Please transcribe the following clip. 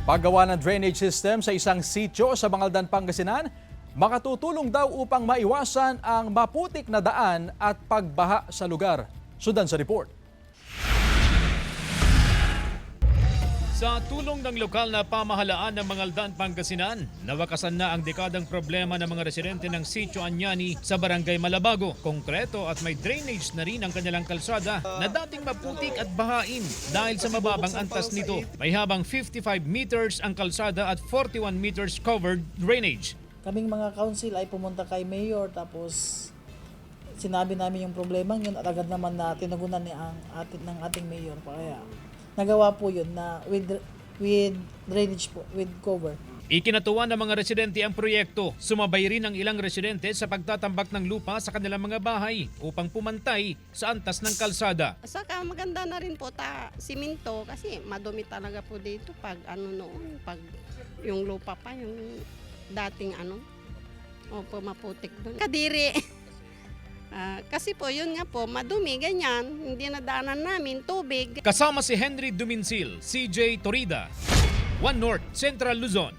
Paggawa ng drainage system sa isang sitio sa Bangaldan, Pangasinan, makatutulong daw upang maiwasan ang maputik na daan at pagbaha sa lugar. Sundan sa report. Sa tulong ng lokal na pamahalaan ng Bangaldan, Pangasinan, nawakasan na ang dekadang problema ng mga residente ng Sitio Anyani sa Barangay Malabago. Konkreto at may drainage na rin ang kanilang kalsada na dating maputik at bahain dahil sa mababang antas nito. May habang 55 meters ang kalsada at 41 meters covered drainage. Kaming mga council ay pumunta kay Mayor tapos sinabi namin yung problema yun at agad naman na tinugunan ng ating Mayor. Kaya nagawa po yun na with drainage po, with cover. Ikinatuwa ng mga residente ang proyekto. Sumabay rin ang ilang residente sa pagtatambak ng lupa sa kanilang mga bahay upang pumantay sa antas ng kalsada. Saka maganda na rin po siminto kasi madumi talaga po dito pag pag yung lupa pa, yung dating opo, maputik doon. Kadiri. Kasi po yun nga po, madumi, ganyan, hindi nadaanan namin, tubig. Kasama si Henry Duminsil, CJ Torida, One North, Central Luzon.